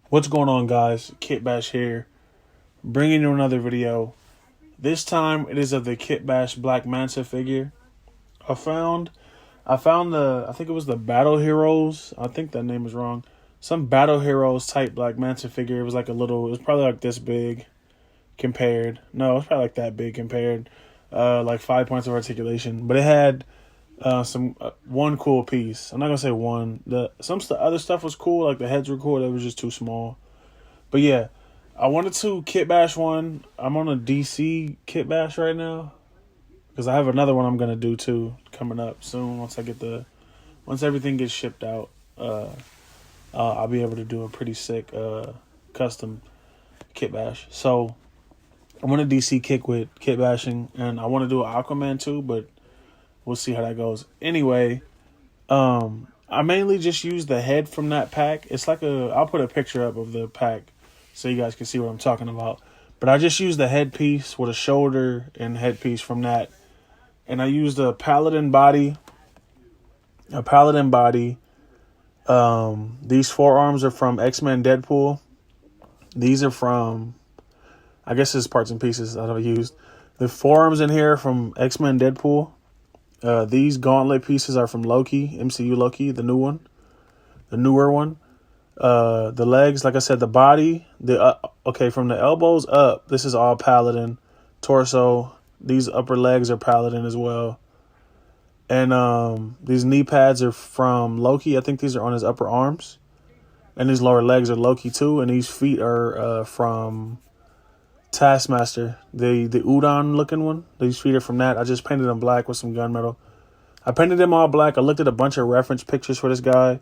What's going on, guys? Kitbash here, bringing you another video. This time it is of the Kitbash Black Manta figure. I found I think it was the Battle Heroes. I think that name is wrong. Some Battle Heroes type Black Manta figure. It was like it was probably like this big compared. No, it was probably like that big compared. Like 5 points of articulation, but it had one cool piece. I'm not gonna say one. Some of the other stuff was cool, like the heads were cool. That was just too small. But yeah, I wanted to Kitbash one. I'm on a DC Kitbash right now because I have another one I'm gonna do too coming up soon. Once everything gets shipped out, I'll be able to do a pretty sick custom Kitbash. So I'm on a DC kick with Kitbashing, and I want to do an Aquaman too, but we'll see how that goes. Anyway, I mainly just use the head from that pack. It's like I'll put a picture up of the pack so you guys can see what I'm talking about. But I just used the headpiece with a shoulder and headpiece from that. And I used a Paladin body. These forearms are from X-Men Deadpool. These are from, I guess it's parts and pieces that I've used. The forearms in here are from X-Men Deadpool. These gauntlet pieces are from Loki, MCU Loki, the newer one. The legs, like I said, the body, from the elbows up, this is all Paladin. Torso, these upper legs are Paladin as well. And these knee pads are from Loki. I think these are on his upper arms. And these lower legs are Loki too. And these feet are from Taskmaster, the udon looking one. These feet are from that. I just painted them black with some gunmetal. I painted them all black. I looked at a bunch of reference pictures for this guy.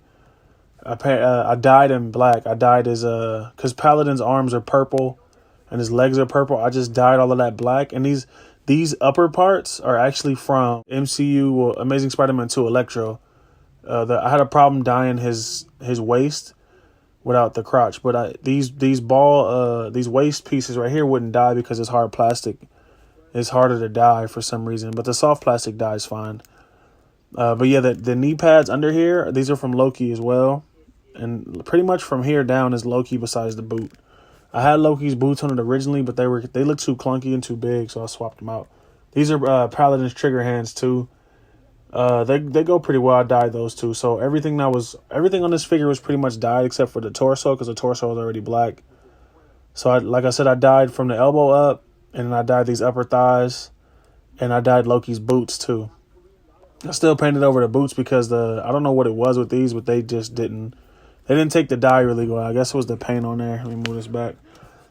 I dyed him black. I dyed his because Paladin's arms are purple and his legs are purple. I just dyed all of that black. And these upper parts are actually from MCU Amazing Spider-Man 2 Electro. I had a problem dyeing his waist without the crotch, but these waist pieces right here wouldn't dye because it's hard plastic. It's harder to dye for some reason, but the soft plastic dye is fine. But yeah, the knee pads under here, these are from Loki as well. And pretty much from here down is Loki besides the boot. I had Loki's boots on it originally, but they looked too clunky and too big, so I swapped them out. These are Paladin's trigger hands too. They go pretty well. I dyed those too. So everything on this figure was pretty much dyed except for the torso, because the torso is already black. So like I said, I dyed from the elbow up, and I dyed these upper thighs, and I dyed Loki's boots too. I still painted over the boots because I don't know what it was with these, but they just didn't take the dye really well. I guess it was the paint on there. Let me move this back.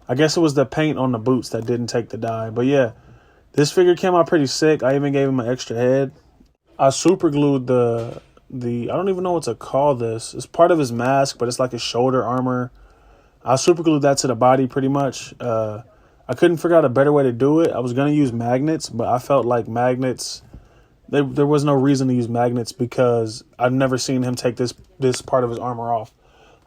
I guess it was the paint on the boots that didn't take the dye. But yeah, this figure came out pretty sick. I even gave him an extra head. I super glued the I don't even know what to call this. It's part of his mask, but it's like his shoulder armor. I super glued that to the body pretty much. I couldn't figure out a better way to do it. I was going to use magnets, but I felt like magnets, there was no reason to use magnets because I've never seen him take this part of his armor off.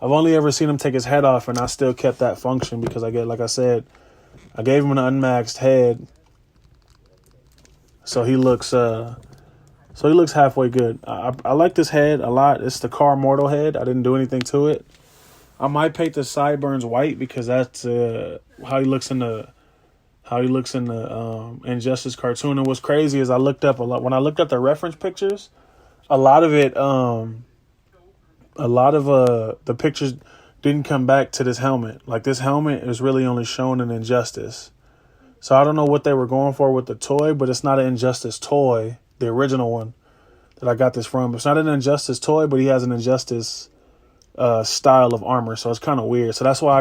I've only ever seen him take his head off, and I still kept that function because I gave him an unmaxed head. So he looks halfway good. I like this head a lot. It's the Car Mortal head. I didn't do anything to it. I might paint the sideburns white because that's how he looks in the Injustice cartoon. And what's crazy is I looked up a lot when I looked up the reference pictures. A lot of the pictures didn't come back to this helmet. Like, this helmet is really only shown in Injustice. So I don't know what they were going for with the toy, but it's not an Injustice toy, the original one that I got this from. It's not an Injustice toy, but he has an Injustice style of armor, so it's kind of weird. So that's why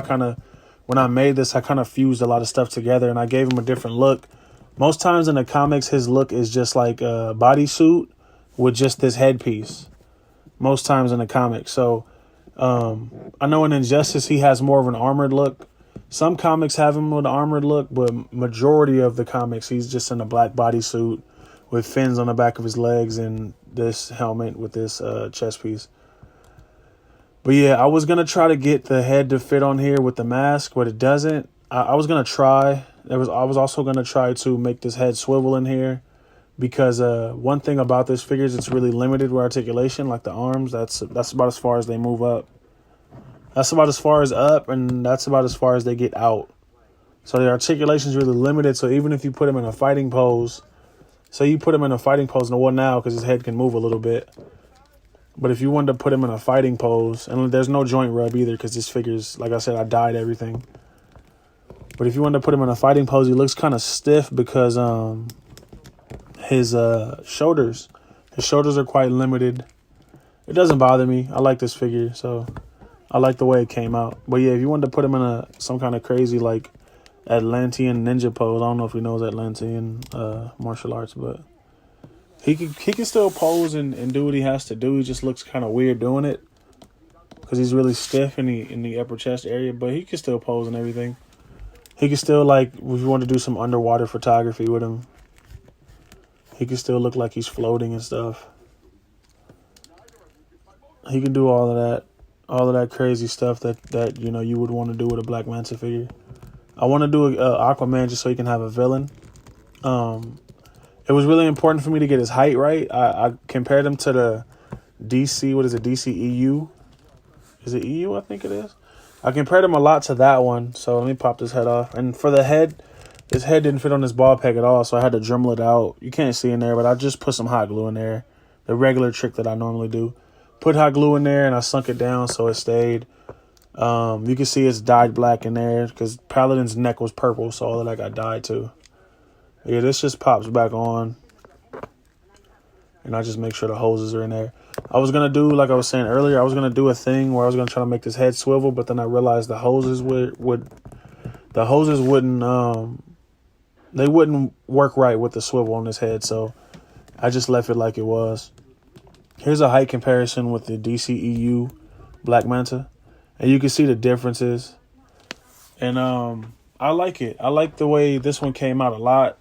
when I made this, I kind of fused a lot of stuff together, and I gave him a different look. Most times in the comics, his look is just like a bodysuit with just this headpiece. Most times in the comics. So I know in Injustice, he has more of an armored look. Some comics have him with an armored look, but majority of the comics, he's just in a black bodysuit with fins on the back of his legs and this helmet with this chest piece. But yeah, I was going to try to get the head to fit on here with the mask, but it doesn't. I was going to try. I was also going to try to make this head swivel in here because one thing about this figure is it's really limited with articulation, like the arms. That's about as far as they move up. That's about as far as up, and that's about as far as they get out. So the articulation is really limited. So even if you put him in a fighting pose, so you put him in a fighting pose, no one now because his head can move a little bit. But if you wanted to put him in a fighting pose, and there's no joint rub either because this figure's, like I said, I dyed everything. But if you wanted to put him in a fighting pose, he looks kind of stiff because his shoulders are quite limited. It doesn't bother me. I like this figure, so I like the way it came out. But yeah, if you wanted to put him in some kind of crazy like Atlantean ninja pose, I don't know if he knows Atlantean martial arts, but he can still pose and do what he has to do. He just looks kind of weird doing it because he's really stiff in the upper chest area. But he can still pose and everything. He can still, like, if you want to do some underwater photography with him, he can still look like he's floating and stuff. He can do all of that crazy stuff that you know you would want to do with a Black Manta figure. I want to do a Aquaman just so he can have a villain. It was really important for me to get his height right. I compared him to the DC, what is it, DC EU? Is it EU? I think it is. I compared him a lot to that one. So let me pop this head off. And for the head, this head didn't fit on this ball peg at all, so I had to Dremel it out. You can't see in there, but I just put some hot glue in there. The regular trick that I normally do. Put hot glue in there, and I sunk it down so it stayed. You can see it's dyed black in there because Paladin's neck was purple, so all of that got dyed too. Yeah, this just pops back on. And I just make sure the hoses are in there. I was going to do, like I was saying earlier, I was going to do a thing where I was going to try to make this head swivel, but then I realized the hoses wouldn't they wouldn't work right with the swivel on this head, so I just left it like it was. Here's a height comparison with the DCEU Black Manta, and you can see the differences. And I like it. I like the way this one came out a lot.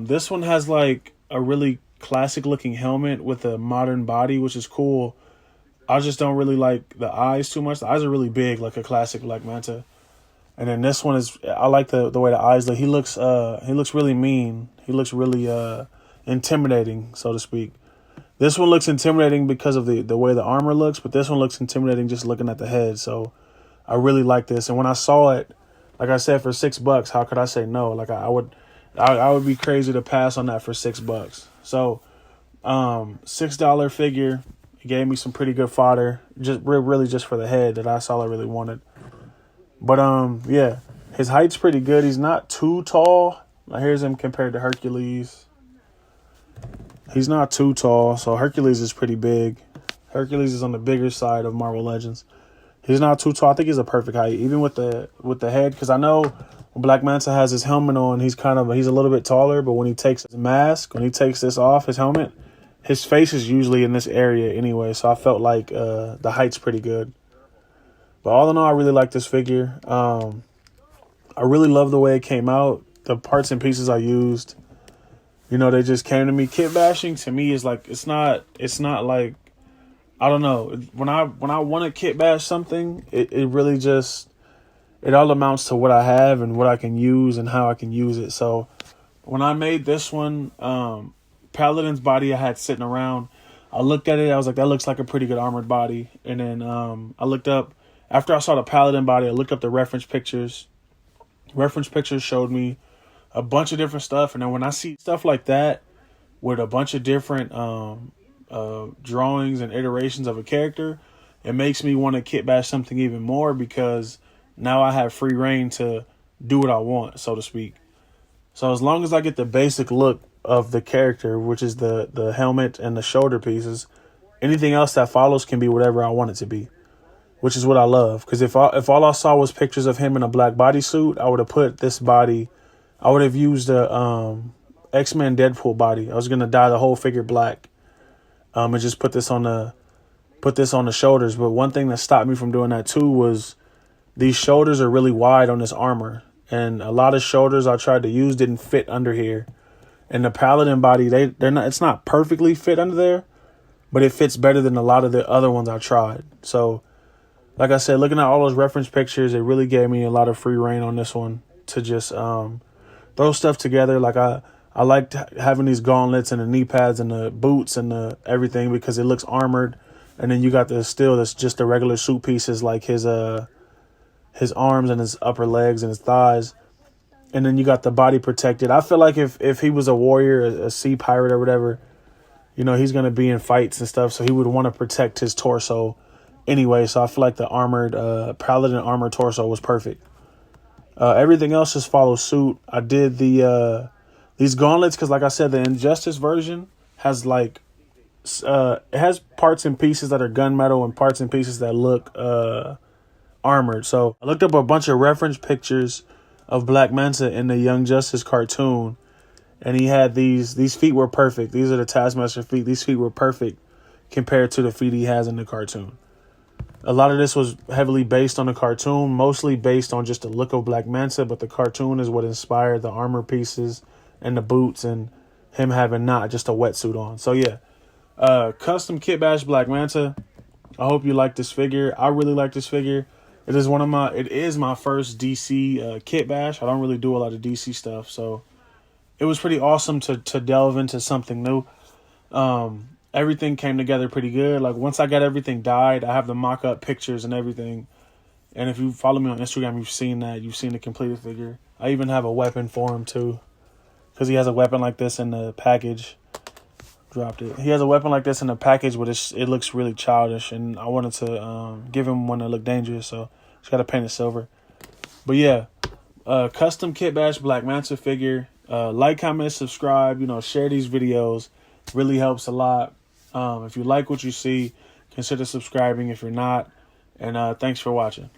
This one has like a really classic looking helmet with a modern body, which is cool. I just don't really like the eyes too much. The eyes are really big, like a classic Black Manta. And then this one is, I like the way the eyes look. He looks really mean. He looks really intimidating, so to speak. This one looks intimidating because of the way the armor looks, but this one looks intimidating just looking at the head. So I really like this. And when I saw it, like I said, for $6, how could I say no? Like I would be crazy to pass on that for $6. So $6 figure. He gave me some pretty good fodder, just really just for the head. That's all I really wanted. But yeah, his height's pretty good. He's not too tall. Now here's him compared to Hercules. He's not too tall, so Hercules is pretty big. Hercules is on the bigger side of Marvel Legends. He's not too tall. I think he's a perfect height, even with the head, because I know when Black Manta has his helmet on, he's a little bit taller, but when he takes his mask, when he takes this off, his helmet, his face is usually in this area anyway, so I felt like the height's pretty good. But all in all, I really like this figure. I really love the way it came out. The parts and pieces I used, you know, they just came to me. Kit bashing to me is like, it's not like, I don't know. When I want to kit bash something, it really just, it all amounts to what I have and what I can use and how I can use it. So when I made this one, Paladin's body I had sitting around, I looked at it. I was like, that looks like a pretty good armored body. And then I looked up, after I saw the Paladin body, I looked up the reference pictures. Reference pictures showed me a bunch of different stuff. And then when I see stuff like that with a bunch of different drawings and iterations of a character, it makes me want to kit bash something even more, because now I have free reign to do what I want, so to speak. So as long as I get the basic look of the character, which is the helmet and the shoulder pieces, anything else that follows can be whatever I want it to be, which is what I love. Because if all I saw was pictures of him in a black bodysuit, I would have put this body, I would have used a X-Men Deadpool body. I was gonna dye the whole figure black, and just put this on the shoulders. But one thing that stopped me from doing that too was these shoulders are really wide on this armor, and a lot of shoulders I tried to use didn't fit under here. And the Paladin body, it's not perfectly fit under there, but it fits better than a lot of the other ones I tried. So, like I said, looking at all those reference pictures, it really gave me a lot of free reign on this one to just throw stuff together. Like I liked having these gauntlets and the knee pads and the boots and the everything, because it looks armored. And then you got the steel that's just the regular suit pieces, like his arms and his upper legs and his thighs. And then you got the body protected. I feel like if he was a warrior, a sea pirate or whatever, you know, he's going to be in fights and stuff, so he would want to protect his torso anyway. So I feel like the armored Paladin armor torso was perfect. Everything else just follows suit. I did these gauntlets because, like I said, the Injustice version has like it has parts and pieces that are gunmetal and parts and pieces that look armored. So I looked up a bunch of reference pictures of Black Manta in the Young Justice cartoon, and he had these feet were perfect. These are the Taskmaster feet. These feet were perfect compared to the feet he has in the cartoon. A lot of this was heavily based on the cartoon, mostly based on just the look of Black Manta, but the cartoon is what inspired the armor pieces and the boots and him having not just a wetsuit on. So yeah, custom Kitbash Black Manta. I hope you like this figure. I really like this figure. It is my first DC Kitbash. I don't really do a lot of DC stuff, so it was pretty awesome to delve into something new. Everything came together pretty good. Like, once I got everything dyed, I have the mock-up pictures and everything. And if you follow me on Instagram, you've seen that. You've seen the completed figure. I even have a weapon for him, too. Because he has a weapon like this in the package. Dropped it. He has a weapon like this in the package, but it looks really childish. And I wanted to give him one that looked dangerous, so just got to paint it silver. But yeah, custom Kitbash Black Manta figure. Like, comment, subscribe. You know, share these videos. Really helps a lot. If you like what you see, consider subscribing if you're not. And thanks for watching.